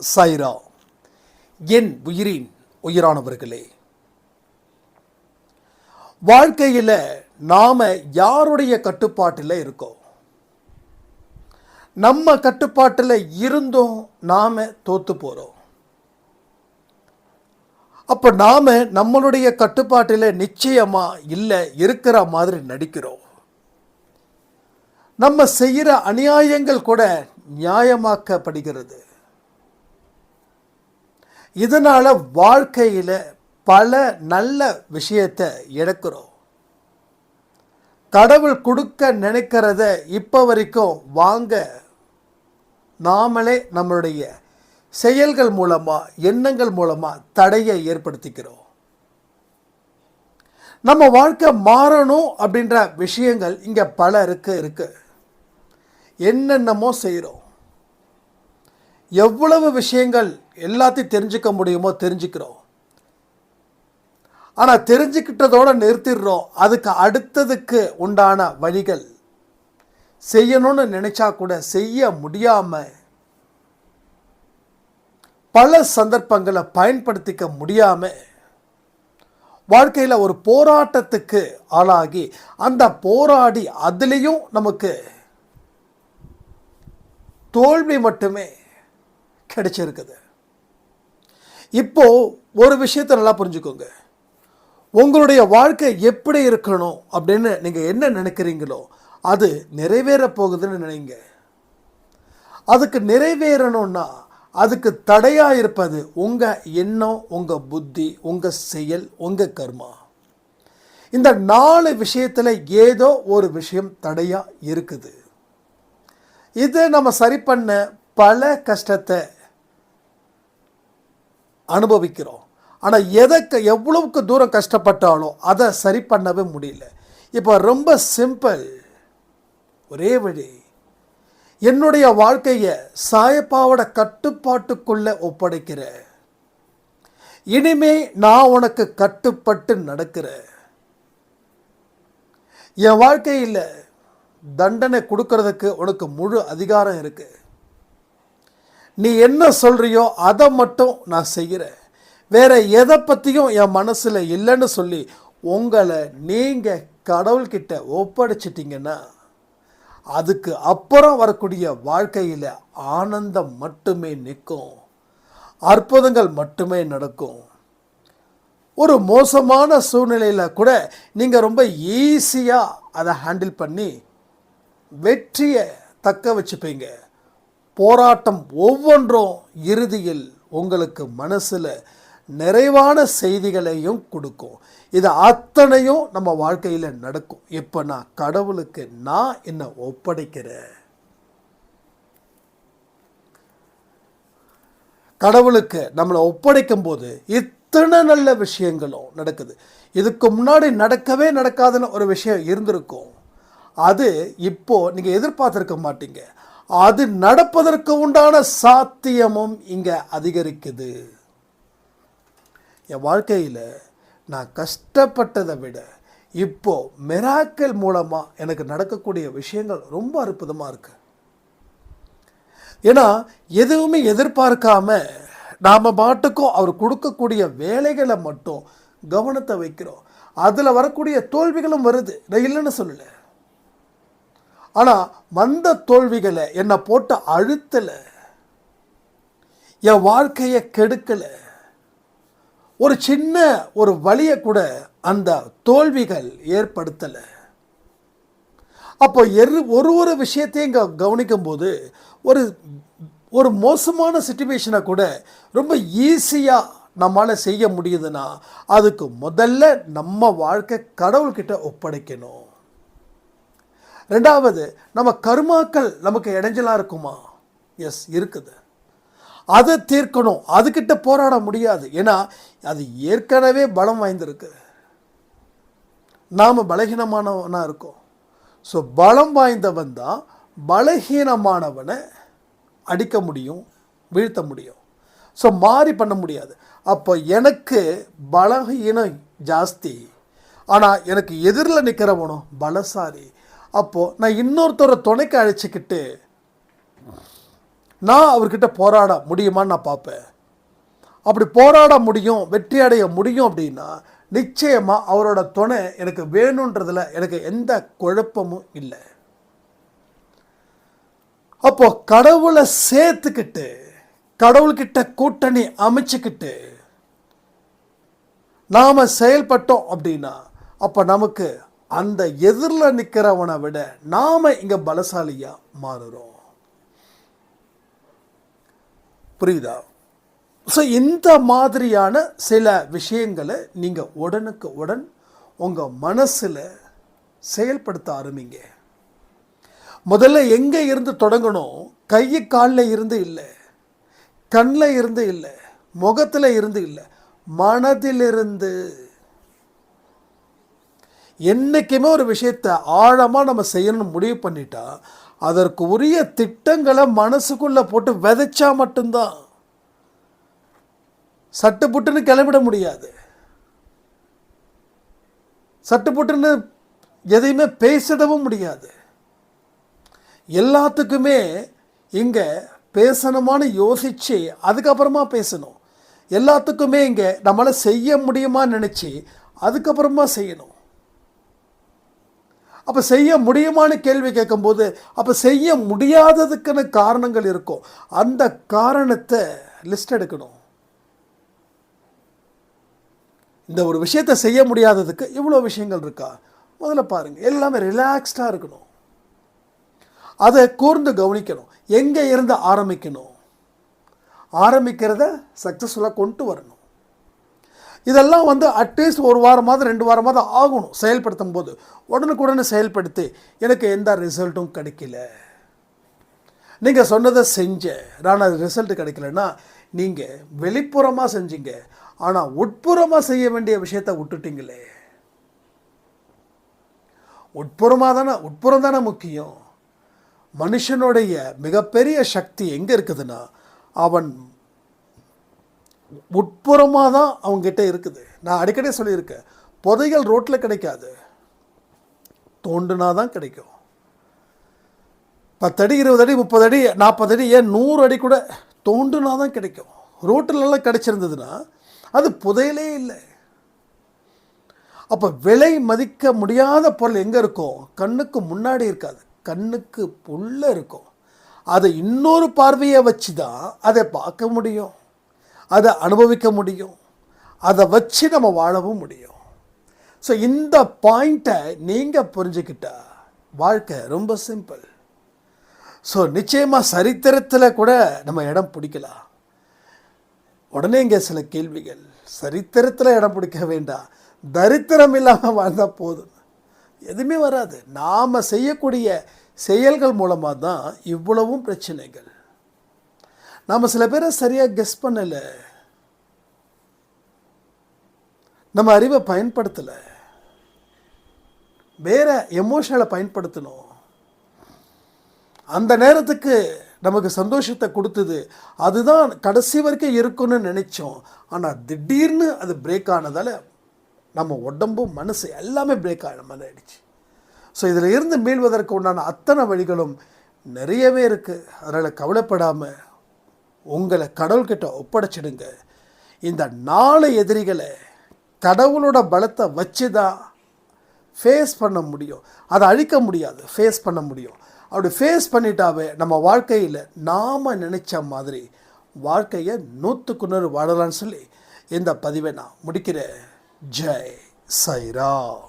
சாய்ரா. என் உயிரின் உயிரானவர்களே, வாழ்க்கையில் நாம் யாருடைய கட்டுப்பாட்டில் இருக்கோம்? நம்ம கட்டுப்பாட்டில் இருந்தும் நாம் தோற்று போகிறோம். அப்போ நாம் நம்மளுடைய கட்டுப்பாட்டில் நிச்சயமாக இல்லை இருக்கிற மாதிரி நடிக்கிறோம். நம்ம செய்கிற அநியாயங்கள் கூட நியாயமாக்கப்படுகிறது. இதனால் வாழ்க்கையில் பல நல்ல விஷயத்தை இழக்கிறோம். கடவுள் கொடுக்க நினைக்கிறத இப்போ வரைக்கும் வாங்க நாமளே நம்மளுடைய செயல்கள் மூலமாக எண்ணங்கள் மூலமாக தடையை ஏற்படுத்திக்கிறோம். நம்ம வாழ்க்கை மாறணும் அப்படின்ற விஷயங்கள் இங்கே பல இருக்கு. என்னென்னமோ செய்கிறோம். எவ்வளவு விஷயங்கள் எல்லாத்தையும் தெரிஞ்சுக்க முடியுமோ தெரிஞ்சுக்கிறோம். ஆனால் தெரிஞ்சுக்கிட்டதோடு நிறுத்திடுறோம். அதுக்கு அடுத்ததுக்கு உண்டான வழிகள் செய்யணும்னு நினச்சா கூட செய்ய முடியாமல் பல சந்தர்ப்பங்களை பயன்படுத்திக்க முடியாமல் வாழ்க்கையில் ஒரு போராட்டத்துக்கு ஆளாகி அந்த போராடி அதுலேயும் நமக்கு தோல்வி மட்டுமே கிடைச்சிருக்குது. இப்போ ஒரு விஷயத்தை நல்லா புரிஞ்சுக்கோங்க. உங்களுடைய வாழ்க்கை எப்படி இருக்கணும் அப்படின்னு நீங்கள் என்ன நினைக்கிறீங்களோ அது நிறைவேற போகுதுன்னு நினைங்க. அதுக்கு நிறைவேறணும்னா அதுக்கு தடையாக இருப்பது உங்கள் எண்ணம், உங்கள் புத்தி, உங்கள் செயல், உங்கள் கர்மா. இந்த 4 விஷயத்தில் ஏதோ ஒரு விஷயம் தடையாக இருக்குது. இதை நம்ம சரி பண்ண பல கஷ்டத்தை அனுபவிக்கிறோம். ஆனால் எவ்வளவுக்கு தூரம் கஷ்டப்பட்டாலும் அதை சரி பண்ணவே முடியல. இப்போ ரொம்ப சிம்பிள், ஒரே வழி. என்னுடைய வாழ்க்கையை சாயப்பாவோட கட்டுப்பாட்டுக்குள்ளே ஒப்படைக்கிற. இனிமே நான் உனக்கு கட்டுப்பட்டு நடக்கிறேன். என் வாழ்க்கையில் தண்டனை கொடுக்கறதுக்கு உனக்கு முழு அதிகாரம் இருக்கு. நீ என்ன சொல்றியோ அதை மட்டும் நான் செய்கிறேன். வேற எதை பற்றியும் என் மனசில் இல்லைன்னு சொல்லி உங்களை நீங்கள் கடவுள்கிட்ட ஒப்படைச்சிட்டிங்கன்னா அதுக்கு அப்புறம் வரக்கூடிய வாழ்க்கையில் ஆனந்தம் மட்டுமே நிற்கும். அற்புதங்கள் மட்டுமே நடக்கும். ஒரு மோசமான சூழ்நிலையில் கூட நீங்கள் ரொம்ப ஈஸியாக அதை ஹேண்டில் பண்ணி வெற்றியை தக்க வச்சுப்பீங்க. போராட்டம் ஒவ்வொன்றும் இறுதியில் உங்களுக்கு மனசில் நிறைவான செய்திகளையும் கொடுக்கும். இது அத்தனையும் நம்ம வாழ்க்கையில் நடக்கும். இப்போ நான் கடவுளுக்கு நான் என்ன ஒப்படைக்கிறேன். கடவுளுக்கு நம்மளை ஒப்படைக்கும் போது இத்தனை நல்ல விஷயங்களும் நடக்குது. இதுக்கு முன்னாடி நடக்கவே நடக்காதுன்னு ஒரு விஷயம் இருந்திருக்கும். அது இப்போ நீங்கள் எதிர்பார்த்துருக்க மாட்டீங்க. அது நடப்பதற்கு உண்டான சாத்தியமும் இங்கே அதிகரிக்குது. என் வாழ்க்கையில் நான் கஷ்டப்பட்டதை விட இப்போ மிராக்கிள் மூலமாக எனக்கு நடக்கக்கூடிய விஷயங்கள் ரொம்ப அற்புதமாக இருக்கு. ஏன்னா எதுவுமே எதிர்பார்க்காம நாம் பாட்டுக்கும் அவர் கொடுக்கக்கூடிய வேலைகளை மட்டும் கவனத்தை வைக்கிறோம். அதில் வரக்கூடிய தோல்விகளும் வருது, நான் இல்லைன்னு சொல்லலை. ஆனால் வந்த தோல்விகளை என்னை போட்டு அழுத்தலை, என் வாழ்க்கையை கெடுக்கலை. ஒரு சின்ன ஒரு வலியை கூட அந்த தோல்விகள் ஏற்படுத்தலை. அப்போ ஒரு விஷயத்தையும் கவனிக்கும் போது ஒரு மோசமான சிச்சுவேஷனை கூட ரொம்ப ஈஸியாக நம்மளால் செய்ய முடியுதுன்னா அதுக்கு முதல்ல நம்ம வாழ்க்கை கடவுள்கிட்ட ஒப்படைக்கணும். ரெண்டாவது, நம்ம கர்மாக்கள் நமக்கு இடைஞ்சலாக இருக்குமா? எஸ், இருக்குது. அதை தீர்க்கணும். அதுக்கிட்ட போராட முடியாது. ஏன்னா அது ஏற்கனவே பலம் வாய்ந்திருக்கு. நாம் பலகீனமானவனாக இருக்கோம். ஸோ பலம் வாய்ந்தவன் தான் பலகீனமானவனை அடிக்க முடியும், வீழ்த்த முடியும். ஸோ மாறி பண்ண முடியாது. அப்போ எனக்கு பலகீனம் ஜாஸ்தி, ஆனால் எனக்கு எதிரில் நிற்கிறவனும் பலசாலி. அப்போது நான் இன்னொருத்தரை துணைக்கு அழைச்சிக்கிட்டு நான் அவர்கிட்ட போராட முடியுமான்னு நான் பார்ப்பேன். அப்படி போராட முடியும், வெற்றி அடைய முடியும் அப்படின்னா நிச்சயமாக அவரோட துணை எனக்கு வேணுன்றதுல எனக்கு எந்த குழப்பமும் இல்லை. அப்போ கடவுளை சேர்த்துக்கிட்டு கடவுள்கிட்ட கூட்டணி அமைச்சுக்கிட்டு நாம் செயல்பட்டோம் அப்படின்னா அப்போ நமக்கு அந்த எதிரில் நிற்கிறவனை விட நாம் இங்கே பலசாலியாக மாறுறோம். புரியுதா? ஸோ இந்த மாதிரியான சில விஷயங்களை நீங்கள் உடனுக்கு உடன் உங்கள் மனசில் செயல்படுத்த ஆரம்பிங்க. முதல்ல எங்கே இருந்து தொடங்கணும்? கை காலில் இருந்து இல்லை, கண்ணில் இருந்து இல்லை, முகத்தில் இருந்து இல்லை, மனதிலிருந்து. என்றைக்குமே ஒரு விஷயத்தை ஆழமாக நம்ம செய்யணும்னு முடிவு பண்ணிட்டா அதற்கு உரிய திட்டங்களை மனசுக்குள்ளே போட்டு விதைச்சா மட்டும்தான். சட்டு புட்டுன்னு கிளம்பிட முடியாது. சட்டு புட்டுன்னு எதையுமே பேசிடவும் முடியாது. எல்லாத்துக்குமே இங்கே பேசணுமான்னு யோசித்து அதுக்கப்புறமா பேசணும். எல்லாத்துக்குமே இங்கே நம்மளால் செய்ய முடியுமான்னு நினச்சி அதுக்கப்புறமா செய்யணும். அப்போ செய்ய முடியுமான்னு கேள்வி கேட்கும்போது அப்போ செய்ய முடியாததுக்குன்னு காரணங்கள் இருக்கும். அந்த காரணத்தை லிஸ்ட் எடுக்கணும். இந்த ஒரு விஷயத்தை செய்ய முடியாததுக்கு இவ்வளோ விஷயங்கள் இருக்கா? முதல்ல பாருங்கள், எல்லாமே ரிலாக்ஸ்டாக இருக்கணும். அதை கூர்ந்து கவனிக்கணும். எங்கே இருந்து ஆரம்பிக்கணும்? ஆரம்பிக்கிறத சக்ஸஸ்ஃபுல்லாக கொண்டு வரணும். இதெல்லாம் அட்லீஸ்ட் ஒரு வாரமாவது 2 வாரமாவது ஆகணும் செயல்படுத்தும் போது. உடனுக்குடனே செயல்படுத்தி எனக்கு எந்த ரிசல்ட்டும் கிடைக்கல, நீங்கள் சொன்னதை செஞ்சேன், நான் அது ரிசல்ட் கிடைக்கலன்னா நீங்கள் வெளிப்புறமாக செஞ்சீங்க, ஆனால் உட்புறமாக செய்ய வேண்டிய விஷயத்தை விட்டுட்டீங்களே. உட்புறம் தானே முக்கியம். மனுஷனுடைய மிகப்பெரிய சக்தி எங்கே இருக்குதுன்னா அவன் உட்புறமாக தான் அவங்ககிட்ட இருக்குது. நான் அடிக்கடி சொல்லியிருக்கேன், புதைகள் ரோட்டில் கிடைக்காது, தோண்டுனா தான் கிடைக்கும். 10 அடி 20 அடி 30 அடி 40 அடி ஏன் 100 அடி கூட தோண்டுனா தான் கிடைக்கும். ரோட்டிலெல்லாம் கிடைச்சிருந்ததுன்னா அது புதையலே இல்லை. அப்போ விலை மதிக்க முடியாத பொருள் எங்கே இருக்கும்? கண்ணுக்கு முன்னாடி இருக்காது, கண்ணுக்கு உள்ளே இருக்கும். அதை இன்னொரு பார்வையை வச்சு தான் அதை பார்க்க முடியும், அதை அனுபவிக்க முடியும், அதை வச்சு நம்ம வாழவும் முடியும். ஸோ இந்த பாயிண்ட்டை நீங்கள் புரிஞ்சுக்கிட்டா வாழ்க்கை ரொம்ப சிம்பிள். ஸோ நிச்சயமாக சரித்திரத்தில் கூட நம்ம இடம் பிடிக்கலாம். உடனே இங்கே சில கேள்விகள். சரித்திரத்தில் இடம் பிடிக்க வேண்டாம், தரித்திரம் இல்லாமல் வாழ்ந்தால் போதும், எதுவுமே வராது. நாம் செய்யக்கூடிய செயல்கள் மூலமாக தான் இவ்வளவும் பிரச்சனைகள். நாம் சில பேரை சரியாக கெஸ் பண்ணலை, நம்ம அறிவை பயன்படுத்தலை, வேற எமோஷனலை பயன்படுத்தணும். அந்த நேரத்துக்கு நமக்கு சந்தோஷத்தை கொடுத்தது, அதுதான் கடைசி வரைக்கும் இருக்குன்னு நினச்சோம். ஆனால் திடீர்னு அது பிரேக் ஆனதால் நம்ம உடம்பும் மனசு எல்லாமே பிரேக் ஆன மாதிரி ஆயிடுச்சு. ஸோ இதில் இருந்து மீள்வதற்கு உண்டான அத்தனை வழிகளும் நிறையவே இருக்குது. அதனால் கவலைப்படாமல் உங்களை கடவுள்கிட்ட ஒப்படைச்சிடுங்க. இந்த 4 எதிரிகளை கடவுளோட பலத்தை வச்சு தான் ஃபேஸ் பண்ண முடியும். அதை அழிக்க முடியாது, ஃபேஸ் பண்ண முடியும். அப்படி ஃபேஸ் பண்ணிட்டாவே நம்ம வாழ்க்கையில் நாம் நினச்ச மாதிரி வாழ்க்கையை 100க்கு 100 வாழலான்னு சொல்லி இந்த பதிவை நான் முடிக்கிறேன். ஜெய் சாய்ராம்.